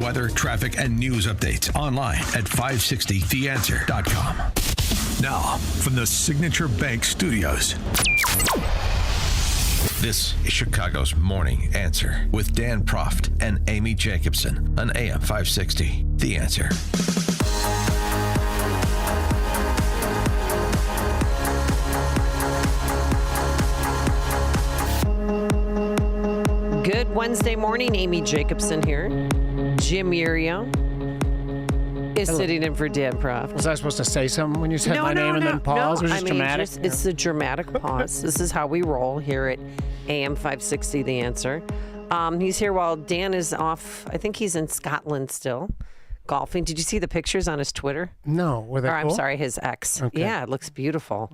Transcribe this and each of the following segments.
Weather, traffic, and news updates online at 560theanswer.com. Now, from the Signature Bank Studios, this is Chicago's Morning Answer with Dan Proft and Amy Jacobson on AM 560. The Answer. Good Wednesday morning. Amy Jacobson here. Jim Urio is sitting in for Dan Proft. Was I supposed to say something when you said my name and then pause? Was it dramatic? It's a dramatic pause. This is how we roll here at AM 560, The Answer. He's here while Dan is off. I think he's in Scotland still, golfing. Did you see the pictures on his Twitter? No. Were they cool? I'm sorry, his ex. Okay. Yeah, it looks beautiful.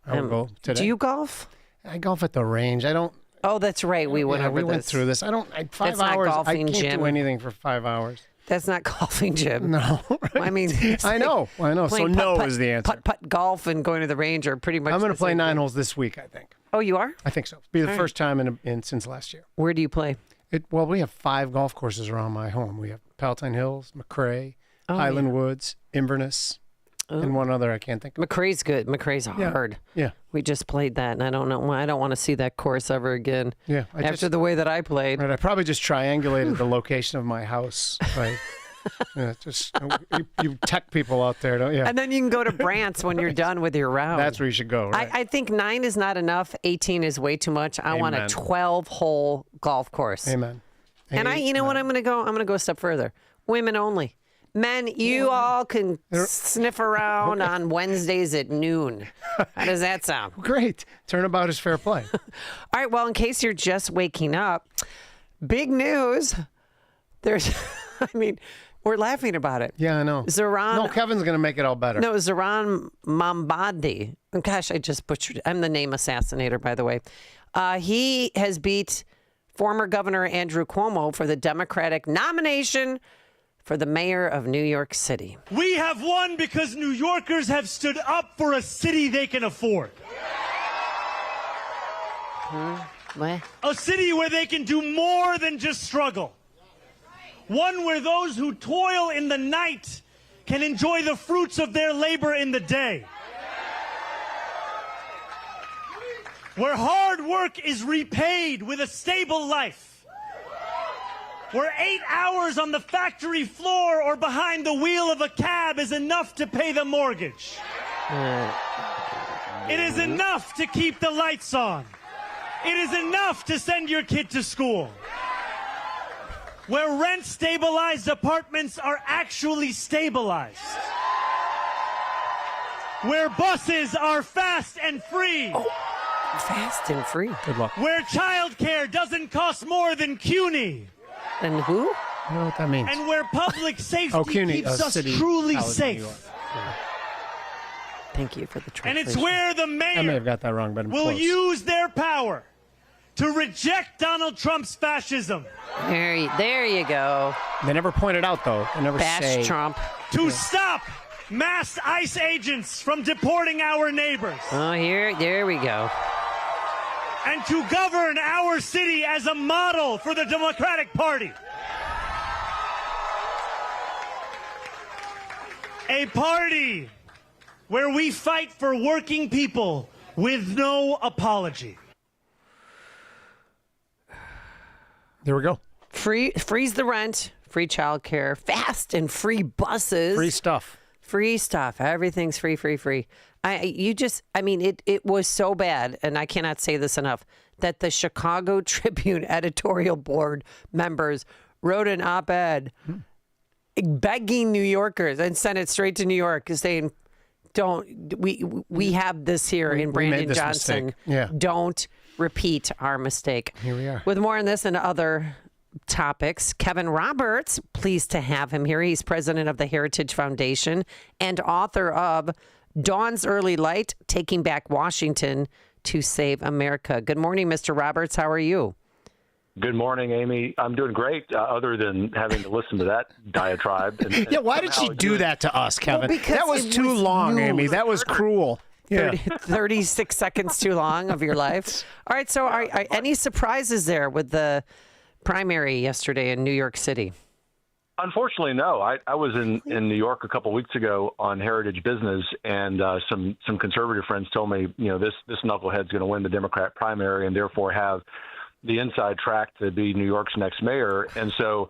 I will go today. Do you golf? I golf at the range. I don't. Oh, that's right. We went over we this. went through this. I don't. 5 That's not hours. golfing, I can't Jim. do anything for 5 hours. That's not golfing, Jim. No. Right? I mean, I know. So playing no putt-putt, is the answer. Putt golf and going to the range are pretty much. I'm going to the play same 9 thing. holes this week, I think. Oh, you are? I think so. It'll be the first time since last year. Where do you play? Well, we have 5 golf courses around my home. We have Palatine Hills, McRae, Highland Woods, Inverness, and one other I can't think of. McRae's good. McRae's hard. Yeah. We just played that, and I don't know why. I don't want to see that course ever again. Yeah. After the way that I played. Right, I probably just triangulated the location of my house. Right. You tech people out there, don't you? And then you can go to Brant's when you're done with your round. That's where you should go, right? I think 9 is not enough. 18 is way too much. I want a 12-hole golf course. Amen. And you know what I'm going to go? I'm going to go a step further. Women only. Men, you all can sniff around on Wednesdays at noon. How does that sound? Great. Turnabout is fair play. All right, well, in case you're just waking up, big news. We're laughing about it. Yeah, I know. Zohran. No, Kevin's going to make it all better. No, Zohran Mamdani. Gosh, I just butchered it. I'm the name assassinator, by the way. He has beat former Governor Andrew Cuomo for the Democratic nomination for the mayor of New York City. We have won because New Yorkers have stood up for a city they can afford. What? A city where they can do more than just struggle. One where those who toil in the night can enjoy the fruits of their labor in the day. Where hard work is repaid with a stable life. Where 8 hours on the factory floor or behind the wheel of a cab is enough to pay the mortgage. It is enough to keep the lights on. It is enough to send your kid to school. Where rent-stabilized apartments are actually stabilized. Where buses are fast and free. Oh, fast and free. Good luck. Where childcare doesn't cost more than CUNY. And who? I don't know what that means. And where public safety CUNY, keeps us city, truly college, New York. safe. Yeah. Thank you for the translation. And it's where the I may have mayor got that wrong, but I'm will close. use their power to reject Donald Trump's fascism. There you go. They never pointed out, though. They never Bash say. Trump. To stop mass ICE agents from deporting our neighbors. Oh, there we go. And to govern our city as a model for the Democratic Party. A party where we fight for working people with no apology. There we go. Freeze the rent, free childcare, fast and free buses. Free stuff. Free stuff. Everything's free. It was so bad, and I cannot say this enough, that the Chicago Tribune editorial board members wrote an op-ed begging New Yorkers and sent it straight to New York saying, we have this here in Brandon Johnson. Mistake. Yeah. Don't repeat our mistake. Here we are. With more on this and other topics, Kevin Roberts, pleased to have him here. He's president of the Heritage Foundation and author of Dawn's Early Light, Taking Back Washington to Save America. Good morning, Mr. Roberts. How are you? Good morning, Amy. I'm doing great, other than having to listen to that diatribe. Yeah, why did she do that to us, Kevin? Well, because that was too long, Amy. That was cruel. Yeah. 36 seconds too long of your life. All right, so are any surprises there with the primary yesterday in New York City? Unfortunately, no. I was in New York a couple of weeks ago on Heritage Business, and some conservative friends told me, this knucklehead's going to win the Democrat primary and therefore have the inside track to be New York's next mayor. And so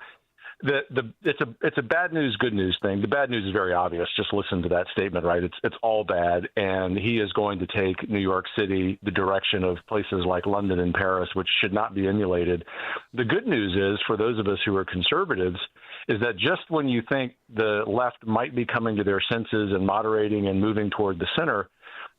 it's a bad news, good news thing. The bad news is very obvious. Just listen to that statement, right? It's all bad, and he is going to take New York City the direction of places like London and Paris, which should not be emulated. The good news is, for those of us who are conservatives, is that just when you think the left might be coming to their senses and moderating and moving toward the center,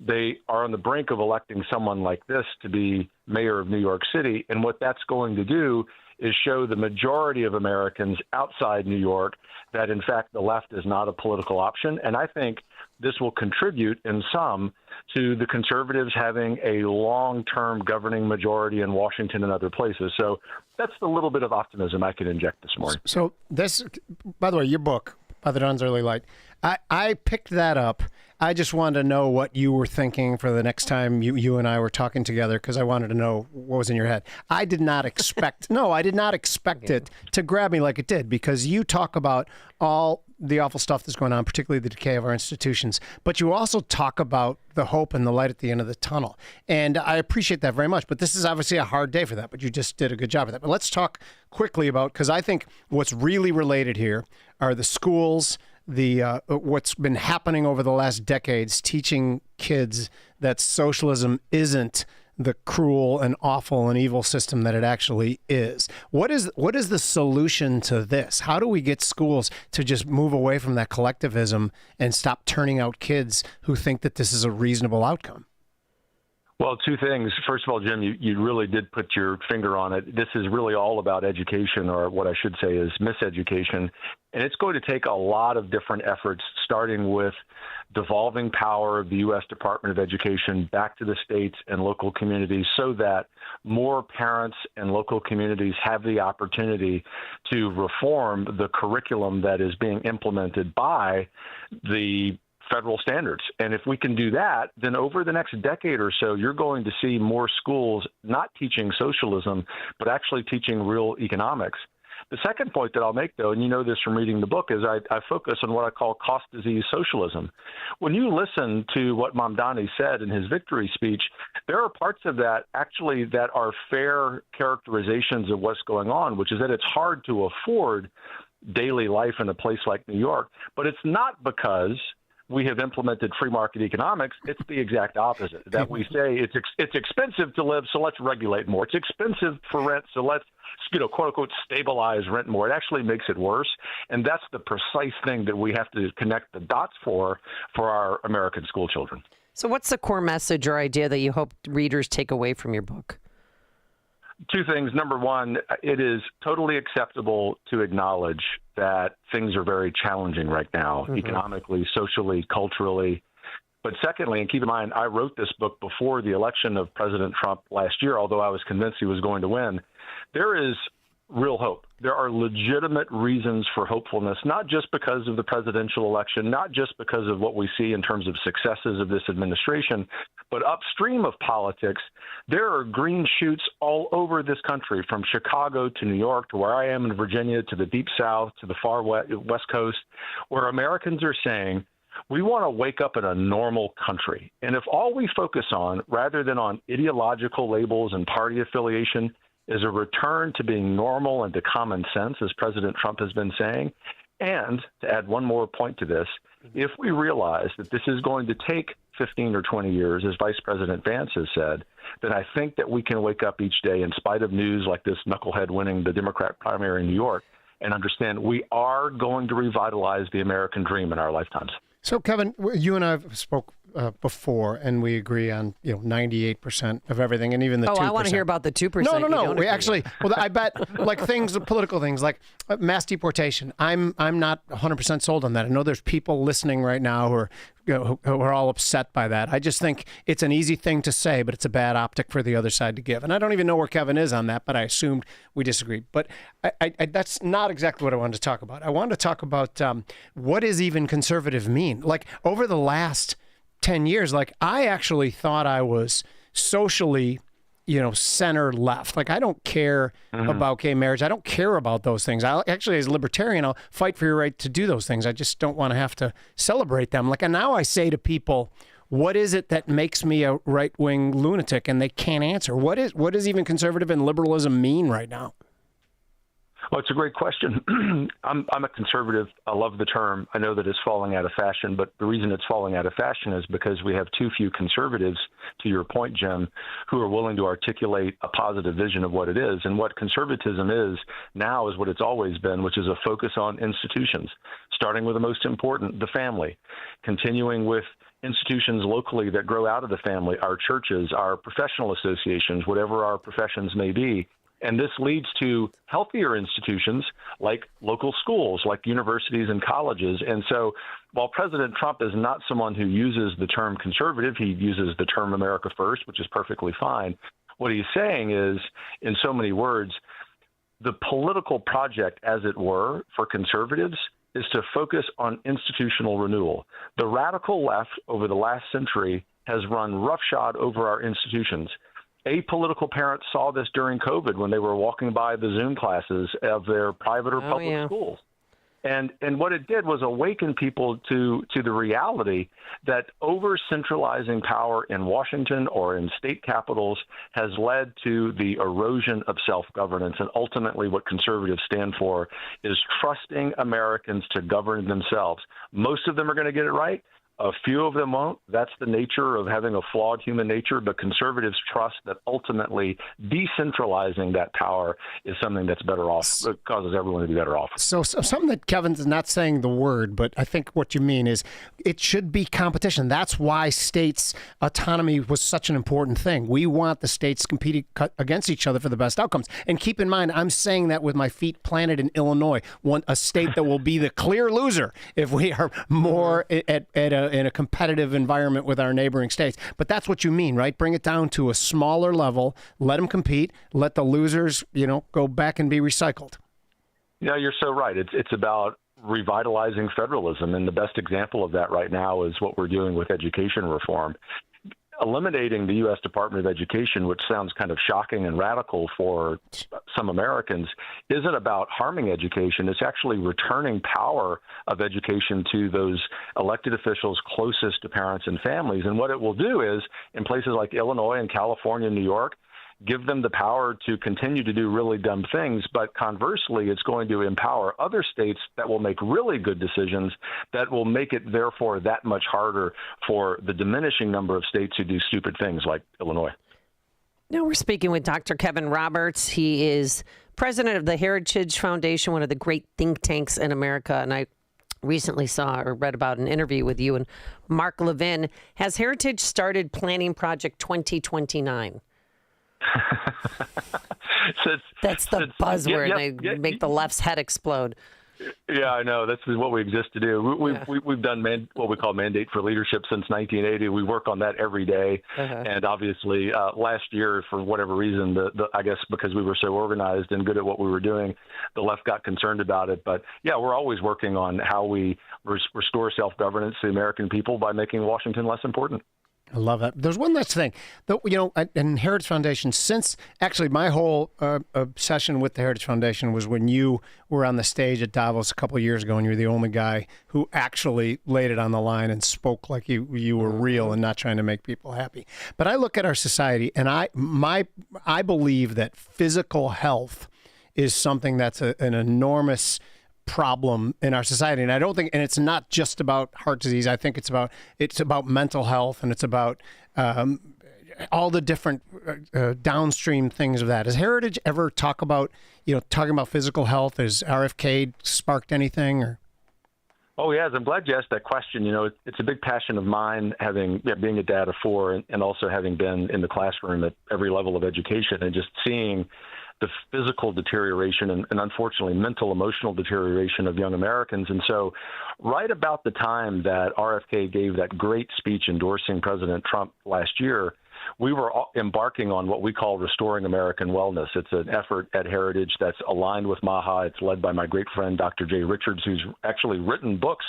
they are on the brink of electing someone like this to be mayor of New York City. And what that's going to do is show the majority of Americans outside New York that, in fact, the left is not a political option. And I think this will contribute in some to the conservatives having a long-term governing majority in Washington and other places. So that's the little bit of optimism I could inject this morning. So this, by the way, your book, By the Dawn's Early Light, I picked that up. I just wanted to know what you were thinking for the next time you and I were talking together, because I wanted to know what was in your head. I did not expect it to grab me like it did, because you talk about all the awful stuff that's going on, particularly the decay of our institutions, but you also talk about the hope and the light at the end of the tunnel. And I appreciate that very much, but this is obviously a hard day for that, but you just did a good job of that. But let's talk quickly about, because I think what's really related here are the schools, what's been happening over the last decades, teaching kids that socialism isn't the cruel and awful and evil system that it actually is. What is the solution to this? How do we get schools to just move away from that collectivism and stop turning out kids who think that this is a reasonable outcome? Well, two things. First of all, Jim, you really did put your finger on it. This is really all about education, or what I should say is miseducation. And it's going to take a lot of different efforts, starting with devolving power of the U.S. Department of Education back to the states and local communities, so that more parents and local communities have the opportunity to reform the curriculum that is being implemented by the federal standards. And if we can do that, then over the next decade or so, you're going to see more schools not teaching socialism, but actually teaching real economics. The second point that I'll make, though, and you know this from reading the book, is I focus on what I call cost disease socialism. When you listen to what Mamdani said in his victory speech, there are parts of that actually that are fair characterizations of what's going on, which is that it's hard to afford daily life in a place like New York. But it's not because we have implemented free market economics. It's the exact opposite, that we say it's expensive to live, so let's regulate more. It's expensive for rent, so let's, quote unquote, stabilize rent more. It actually makes it worse. And that's the precise thing that we have to connect the dots for our American school children. So what's the core message or idea that you hope readers take away from your book? Two things. Number one, it is totally acceptable to acknowledge that things are very challenging right now, economically, socially, culturally. But secondly, and keep in mind, I wrote this book before the election of President Trump last year, although I was convinced he was going to win. There is real hope. There are legitimate reasons for hopefulness, not just because of the presidential election, not just because of what we see in terms of successes of this administration, but upstream of politics, there are green shoots all over this country, from Chicago to New York to where I am in Virginia, to the Deep South, to the far West Coast, where Americans are saying, we want to wake up in a normal country. And if all we focus on, rather than on ideological labels and party affiliation, is a return to being normal and to common sense, as President Trump has been saying. And to add one more point to this, if we realize that this is going to take 15 or 20 years, as Vice President Vance has said, then I think that we can wake up each day, in spite of news like this knucklehead winning the Democrat primary in New York, and understand we are going to revitalize the American dream in our lifetimes. So, Kevin, you and I have spoke before, and we agree on 98% of everything, and even the 2%. I want to hear about the 2%. No. We actually, I bet, like political things, like mass deportation. I'm not 100% sold on that. I know there's people listening right now who are all upset by that. I just think it's an easy thing to say, but it's a bad optic for the other side to give. And I don't even know where Kevin is on that, but I assumed we disagreed. But that's not exactly what I wanted to talk about. I wanted to talk about what does even conservative mean? Like, over the last 10 years, like, I actually thought I was socially center left. Like, I don't care about gay marriage. I don't care about those things. I actually, as a libertarian, I'll fight for your right to do those things. I just don't want to have to celebrate them. Like, and now I say to people, what is it that makes me a right-wing lunatic? And they can't answer. What does even conservative and liberalism mean right now? Well, it's a great question. I'm a conservative. I love the term. I know that it's falling out of fashion, but the reason it's falling out of fashion is because we have too few conservatives, to your point, Jim, who are willing to articulate a positive vision of what it is. And what conservatism is now is what it's always been, which is a focus on institutions, starting with the most important, the family, continuing with institutions locally that grow out of the family, our churches, our professional associations, whatever our professions may be. And this leads to healthier institutions like local schools, like universities and colleges. And so while President Trump is not someone who uses the term conservative, he uses the term America First, which is perfectly fine. What he's saying is, in so many words, the political project, as it were, for conservatives is to focus on institutional renewal. The radical left over the last century has run roughshod over our institutions. Apolitical parents saw this during COVID when they were walking by the Zoom classes of their private or public schools. And what it did was awaken people to the reality that over-centralizing power in Washington or in state capitals has led to the erosion of self-governance. And ultimately what conservatives stand for is trusting Americans to govern themselves. Most of them are going to get it right. A few of them won't. That's the nature of having a flawed human nature, but conservatives trust that ultimately decentralizing that power is something that's better off. It causes everyone to be better off. So something that Kevin's not saying the word, but I think what you mean is it should be competition. That's why states' autonomy was such an important thing. We want the states competing against each other for the best outcomes. And keep in mind, I'm saying that with my feet planted in Illinois, a state that will be the clear loser if we are more in a competitive environment with our neighboring states. But that's what you mean, right? Bring it down to a smaller level, let them compete, let the losers, go back and be recycled. Yeah, you're so right. It's about revitalizing federalism. And the best example of that right now is what we're doing with education reform. Eliminating the U.S. Department of Education, which sounds kind of shocking and radical for some Americans, isn't about harming education. It's actually returning power of education to those elected officials closest to parents and families. And what it will do is, in places like Illinois and California and New York, give them the power to continue to do really dumb things. But conversely, it's going to empower other states that will make really good decisions that will make it, therefore, that much harder for the diminishing number of states who do stupid things like Illinois. Now we're speaking with Dr. Kevin Roberts. He is president of the Heritage Foundation, one of the great think tanks in America. And I recently saw or read about an interview with you and Mark Levin. Has Heritage started planning Project 2029? That's the buzzword. They make the left's head explode. Yeah, I know. That's what we exist to do. We've done what we call Mandate for Leadership since 1980. We work on that every day. And obviously, last year, for whatever reason, I guess because we were so organized and good at what we were doing, the left got concerned about it. But yeah, we're always working on how we restore self-governance to the American people by making Washington less important. I love that. There's one last thing. And Heritage Foundation, since actually my whole obsession with the Heritage Foundation was when you were on the stage at Davos a couple of years ago and you were the only guy who actually laid it on the line and spoke like you were real and not trying to make people happy. But I look at our society and I believe that physical health is something that's an enormous problem in our society. And I don't think, and it's not just about heart disease. I think it's about mental health, and it's about all the different downstream things of that. Has Heritage ever talking about physical health? Has RFK sparked anything or? Oh, yes. I'm glad you asked that question. It's a big passion of mine, being a dad of four and also having been in the classroom at every level of education and just seeing the physical deterioration and unfortunately mental, emotional deterioration of young Americans. And so right about the time that RFK gave that great speech endorsing President Trump last year, we were embarking on what we call Restoring American Wellness. It's an effort at Heritage that's aligned with MAHA. It's led by my great friend, Dr. Jay Richards, who's actually written books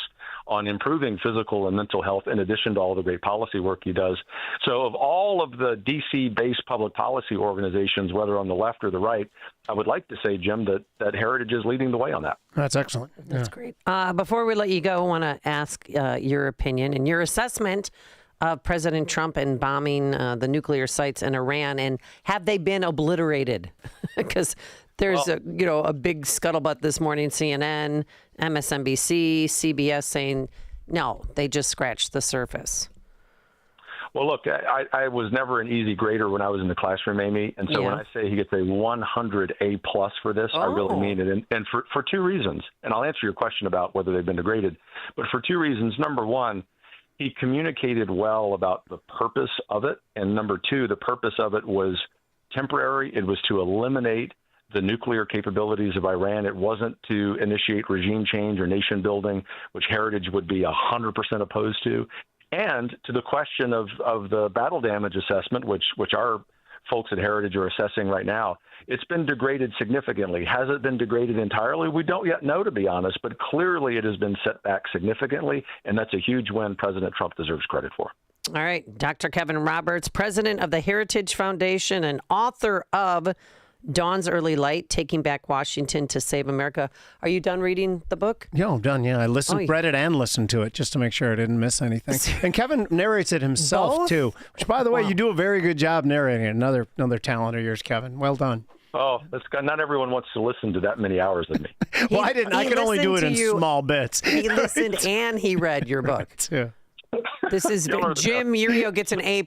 on improving physical and mental health in addition to all the great policy work he does. So of all of the D.C.-based public policy organizations, whether on the left or the right, I would like to say, Jim, that Heritage is leading the way on that. That's excellent. That's great. Before we let you go, I want to ask your opinion and your assessment of President Trump and bombing the nuclear sites in Iran, and have they been obliterated? Because there's a big scuttlebutt this morning, CNN, MSNBC, CBS saying, no, they just scratched the surface. Well, look, I was never an easy grader when I was in the classroom, Amy. And so when I say he gets a 100 A+ for this, I really mean it. And for two reasons. And I'll answer your question about whether they've been degraded. But for two reasons. Number one, he communicated well about the purpose of it. And number two, the purpose of it was temporary. It was to eliminate the nuclear capabilities of Iran. It wasn't to initiate regime change or nation building, which Heritage would be 100% opposed to. And to the question of the battle damage assessment, which our folks at Heritage are assessing right now, it's been degraded significantly. Has it been degraded entirely? We don't yet know, to be honest, but clearly it has been set back significantly, and that's a huge win President Trump deserves credit for. All right. Dr. Kevin Roberts, president of the Heritage Foundation and author of Dawn's Early Light, Taking Back Washington to Save America. Are you done reading the book? Yeah, I'm done. Yeah, I read it and listened to it just to make sure I didn't miss anything. And Kevin narrates it himself, Both? too, which, by the way, you do a very good job narrating it. Another talent of yours, Kevin. Well done. Oh, not everyone wants to listen to that many hours of me. Well, I didn't. I can only do it in small bits. He listened and he read your book. Yeah. This is Jim Uriel gets an A+++,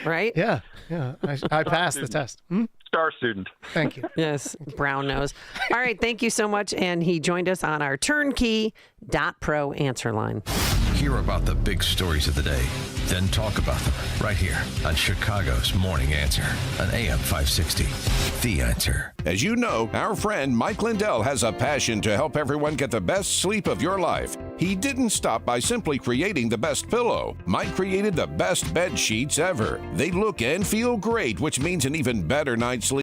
right? Yeah. I passed the test. Star student. Thank you. Yes, brown nose. All right, thank you so much. And he joined us on our turnkey.pro answer line. Hear about the big stories of the day, then talk about them right here on Chicago's Morning Answer on AM 560. The Answer. As you know, our friend Mike Lindell has a passion to help everyone get the best sleep of your life. He didn't stop by simply creating the best pillow. Mike created the best bed sheets ever. They look and feel great, which means an even better night's sleep.